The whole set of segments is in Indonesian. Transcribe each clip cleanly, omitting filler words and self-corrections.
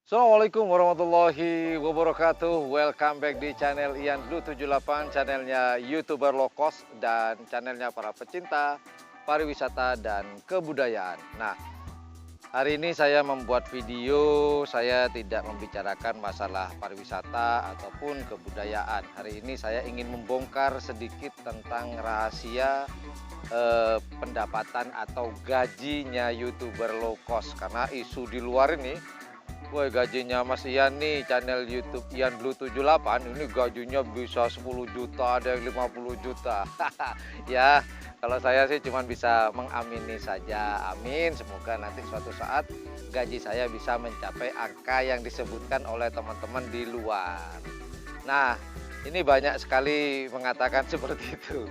Assalamualaikum warahmatullahi wabarakatuh. Welcome back di channel Ian Blue 78, channelnya YouTuber low cost dan channelnya para pecinta pariwisata dan kebudayaan. Nah, hari ini saya membuat video, saya tidak membicarakan masalah pariwisata ataupun kebudayaan. Hari ini saya ingin membongkar sedikit tentang rahasia pendapatan atau gajinya YouTuber low cost, karena isu di luar ini. Woi, gajinya Mas Ian nih, channel YouTube Ian Blue 78 ini gajinya bisa 10 juta, ada yang 50 juta. Ya, kalau saya sih cuma bisa mengamini saja. Amin, semoga nanti suatu saat gaji saya bisa mencapai angka yang disebutkan oleh teman-teman di luar. Nah, ini banyak sekali mengatakan seperti itu.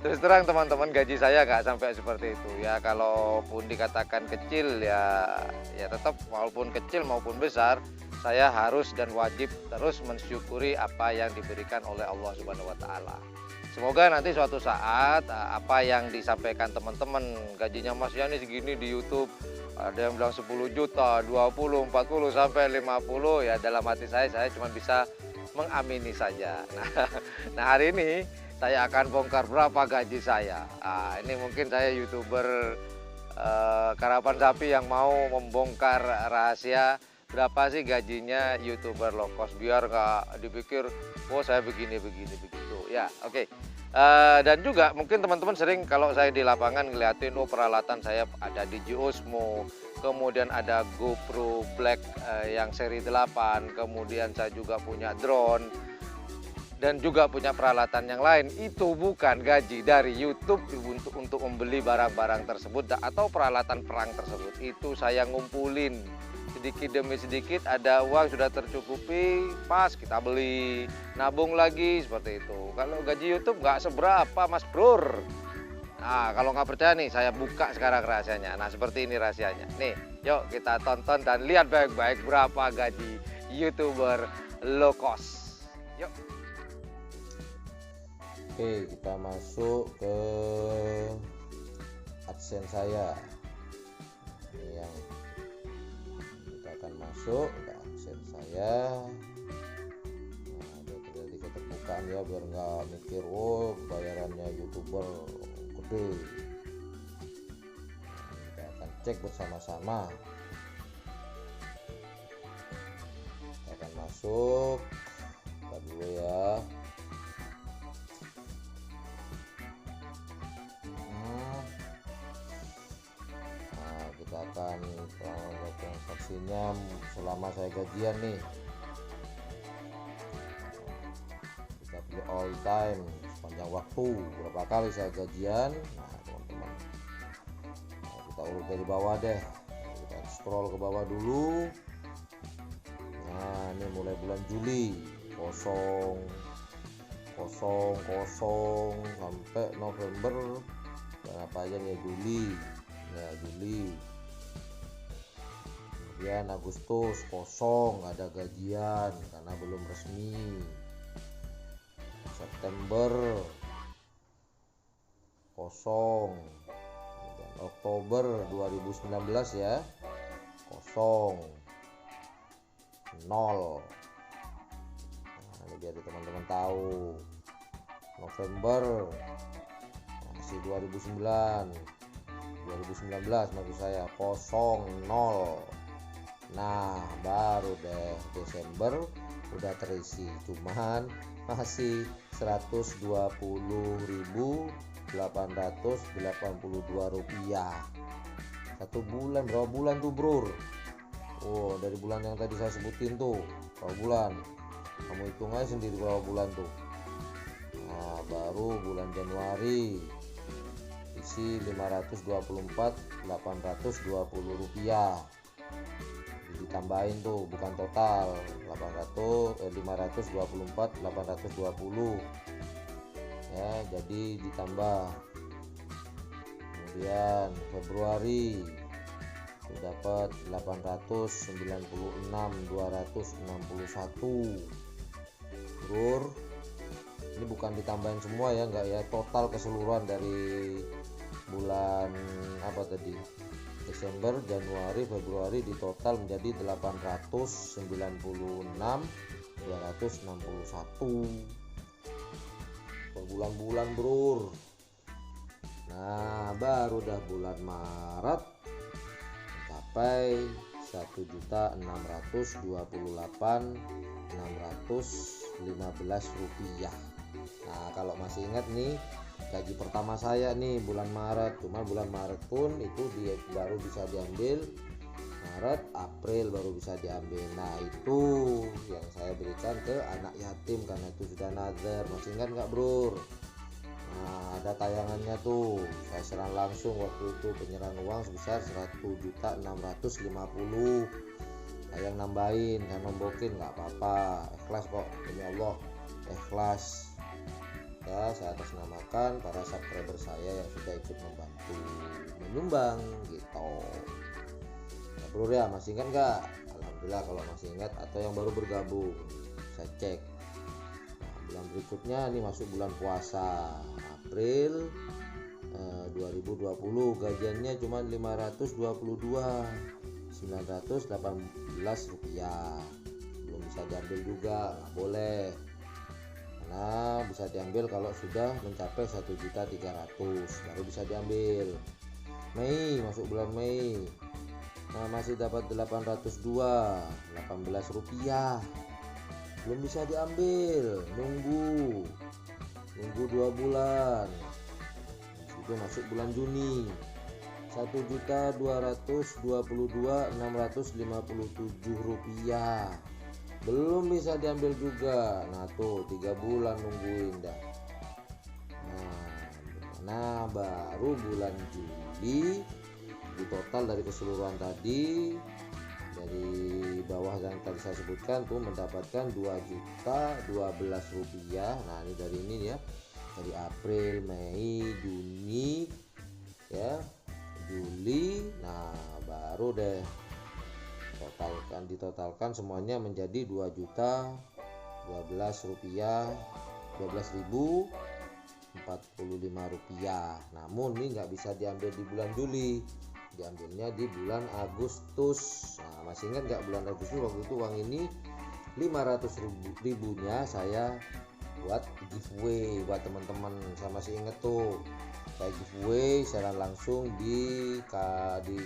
Terus terang teman-teman, gaji saya nggak sampai seperti itu ya. Kalaupun dikatakan kecil ya tetap, walaupun kecil maupun besar, saya harus dan wajib terus mensyukuri apa yang diberikan oleh Allah Subhanahu wa taala. Semoga nanti suatu saat apa yang disampaikan teman-teman, gajinya Mas Yani segini di YouTube, ada yang bilang 10 juta, 20, 40 sampai 50, ya dalam hati saya cuma bisa mengamini saja. Nah, hari ini saya akan bongkar berapa gaji saya. Ini mungkin saya YouTuber karapan sapi yang mau membongkar rahasia berapa sih gajinya YouTuber low cost, biar nggak dipikir oh saya begini begitu ya. Oke. Dan juga mungkin teman-teman sering kalau saya di lapangan ngeliatin, oh peralatan saya ada di Osmo, kemudian ada GoPro Black yang seri 8, kemudian saya juga punya drone dan juga punya peralatan yang lain. Itu bukan gaji dari YouTube untuk membeli barang-barang tersebut atau peralatan perang tersebut. Itu saya ngumpulin sedikit demi sedikit, ada uang sudah tercukupi, pas kita beli, nabung lagi, seperti itu. Kalau gaji YouTube nggak seberapa Mas Bro. Nah, kalau nggak percaya nih, saya buka sekarang rahasianya. Nah, seperti ini rahasianya. Nih, yuk kita tonton dan lihat baik-baik berapa gaji YouTuber low cost. Yuk. Oke, kita masuk ke AdSense saya. Ini yang kita akan masuk ke AdSense saya. Nah, jadi keterbukaan ya, biar nggak mikir oh bayarannya YouTuber gede. Nah, kita akan cek bersama-sama. Kita akan masuk. Kita dulu ya. Kita akan transaksinya selama saya gajian nih. Kita pilih all time, sepanjang waktu, berapa kali saya gajian. Nah teman-teman, kita urut dari bawah deh, kita scroll ke bawah dulu. Nah ini mulai bulan Juli, kosong sampai November, dan apa aja nih, Juli. Kemudian Agustus kosong, ada gajian karena belum resmi. September kosong. Kemudian Oktober 2019 ya, kosong, nol. Nah, ini biar teman-teman tahu. November masih 2019 maksud saya, kosong, nol. Nah baru deh Desember udah terisi, cuman masih 120.882 rupiah. Satu bulan, berapa bulan tuh bro? Oh, dari bulan yang tadi saya sebutin tuh berapa bulan, kamu hitung aja sendiri berapa bulan tuh. Nah baru bulan Januari isi 524.820 rupiah. Ditambahin tuh, bukan total 524.820 ya, jadi ditambah. Kemudian Februari itu dapat 896.261 Bro. Ini bukan ditambahin semua ya, enggak ya, total keseluruhan dari bulan apa tadi, Desember, Januari, Februari di total menjadi 896.261 per bulan-bulan bro. Nah baru dah bulan Maret mencapai 1.628.615 rupiah. Nah kalau masih ingat nih, gaji pertama saya nih bulan Maret, cuma bulan Maret pun itu baru bisa diambil Maret, April baru bisa diambil. Nah itu yang saya berikan ke anak yatim karena itu sudah nazar. Masih ingat nggak bro? Nah ada tayangannya tuh, saya serang langsung waktu itu penyerahan uang sebesar 1.650.000. Saya yang nambahin, saya nombokin nggak apa-apa, ikhlas kok, demi Allah ikhlas ya. Saya atasnamakan para subscriber saya yang sudah ikut membantu menyumbang gitu ya bro ya. Masih ingat nggak? Alhamdulillah kalau masih ingat, atau yang baru bergabung saya cek. Nah, bulan berikutnya ini masuk bulan puasa April 2020, gajiannya cuma 522.918 rupiah. Belum bisa diambil juga, nggak boleh, karena bisa diambil kalau sudah mencapai 1.300.000 baru bisa diambil. Mei, masuk bulan Mei, nah masih dapat 802.18 rupiah, belum bisa diambil, nunggu 2 bulan. Itu masuk bulan Juni, 1.222.657 rupiah, belum bisa diambil juga. Nah tuh 3 bulan nungguin dah. Nah baru bulan Juli di total dari keseluruhan tadi, dari bawah yang tadi saya sebutkan tuh mendapatkan 2.012.000 rupiah. Nah ini dari ini ya, dari April, Mei, Juni ya, Juli. Nah baru deh ditotalkan semuanya menjadi 12.012.045 rupiah. Namun ini nggak bisa diambil di bulan Juli, diambilnya di bulan Agustus. Nah masih ingat nggak bulan Agustus waktu itu uang ini 500.000-nya saya buat giveaway buat teman-teman. Saya masih inget tuh, saya giveaway secara langsung di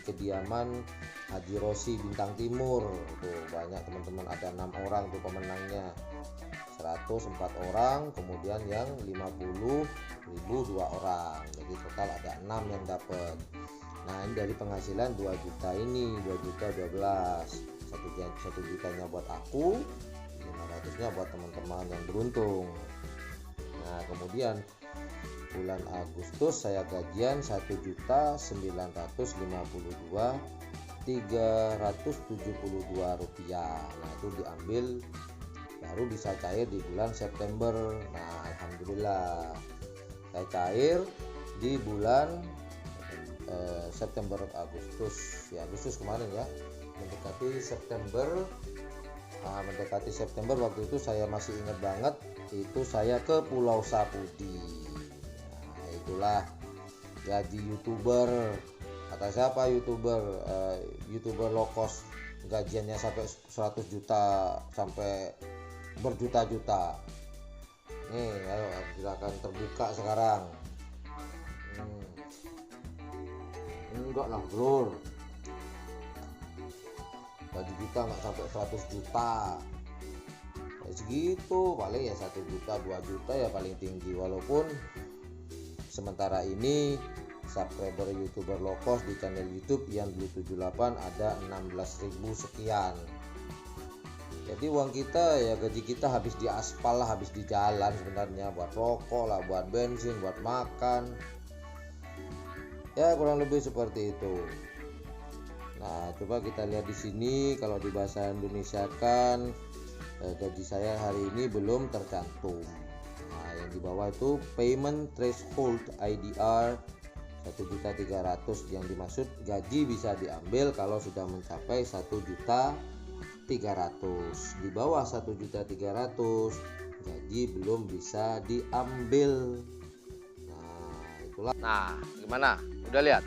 kediaman Haji Rosi Bintang Timur tuh. Banyak teman-teman, ada 6 orang tuh pemenangnya, 104 orang, kemudian yang 50.000 2 orang, jadi total ada 6 yang dapat. Nah ini dari penghasilan 2 juta ini, 2.012.000, 1 jutanya buat aku, 500-nya buat teman-teman yang beruntung. Nah kemudian bulan Agustus saya gajian 1.952.372 rupiah. Nah itu diambil, baru bisa cair di bulan September. Nah alhamdulillah saya cair di bulan September, Agustus ya, Agustus kemarin ya, mendekati September. Nah, mendekati September waktu itu saya masih ingat banget, itu saya ke Pulau Sapudi. Nah itulah gaji YouTuber. Kata siapa YouTuber? YouTuber low cost gajiannya sampai 100 juta, sampai berjuta-juta. Nih ayo silakan terbuka sekarang. Enggak lah bro, gaji kita nggak sampai 100 juta ya, segitu paling ya 1 juta 2 juta ya paling tinggi. Walaupun sementara ini subscriber YouTuber low cost di channel YouTube Ian Blue 78 ada 16.000 sekian. Jadi uang kita ya, gaji kita habis di aspal lah, habis di jalan sebenarnya, buat rokok lah, buat bensin, buat makan ya, kurang lebih seperti itu. Nah coba kita lihat di sini, kalau di bahasa Indonesia kan gaji saya hari ini belum tercantum. Nah yang di bawah itu payment threshold IDR 1.300.000, yang dimaksud gaji bisa diambil kalau sudah mencapai 1.300.000. Di bawah 1.300.000 gaji belum bisa diambil. Nah itulah. Nah gimana, udah lihat?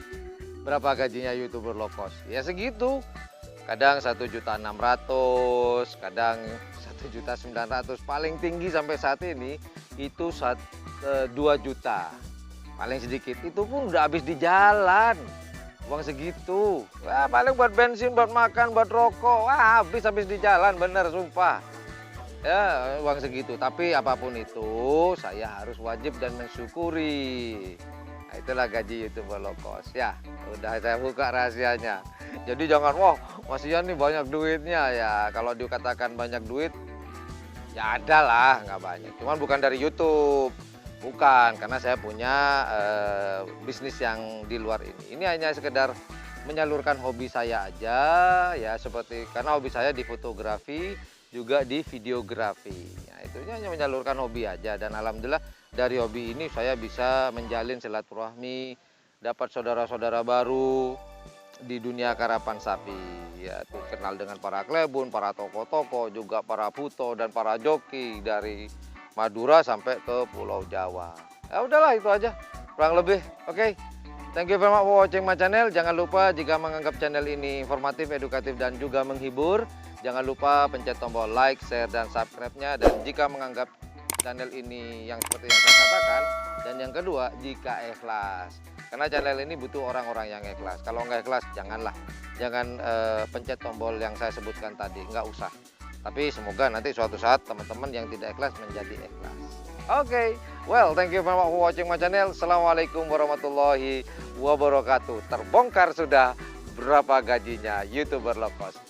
Berapa gajinya YouTuber low cost? Ya segitu. Kadang 1.600.000, kadang 1.900.000. Paling tinggi sampai saat ini itu 2 juta. Paling sedikit itu pun udah habis di jalan. Uang segitu. Wah, paling buat bensin, buat makan, buat rokok. Wah, habis di jalan, bener sumpah. Ya, uang segitu. Tapi apapun itu, saya harus wajib dan mensyukuri. Nah, itulah gaji YouTuber low cost. Ya, udah saya buka rahasianya. Jadi jangan, wah Mas Ian nih banyak duitnya ya. Kalau dikatakan banyak duit, ya ada lah, nggak banyak. Cuman bukan dari YouTube. Bukan, karena saya punya bisnis yang di luar ini. Ini hanya sekedar menyalurkan hobi saya aja ya, seperti karena hobi saya di fotografi, juga di videografi. Nah, itu hanya menyalurkan hobi aja, dan alhamdulillah dari hobi ini saya bisa menjalin silaturahmi, dapat saudara-saudara baru di dunia karapan sapi. Ya, tuh kenal dengan para klebun, para toko-toko, juga para puto dan para joki dari Madura sampai ke Pulau Jawa. Ya udahlah, itu aja kurang lebih. Oke. Thank you very much for watching my channel. Jangan lupa jika menganggap channel ini informatif, edukatif, dan juga menghibur, jangan lupa pencet tombol like, share, dan subscribe-nya. Dan jika menganggap channel ini yang seperti yang saya katakan, dan yang kedua, jika ikhlas. Karena channel ini butuh orang-orang yang ikhlas. Kalau nggak ikhlas, janganlah. Jangan pencet tombol yang saya sebutkan tadi, nggak usah. Tapi semoga nanti suatu saat teman-teman yang tidak ikhlas menjadi ikhlas. Oke, well, thank you very much for watching my channel. Assalamualaikum warahmatullahi wabarakatuh. Terbongkar sudah berapa gajinya YouTuber low cost.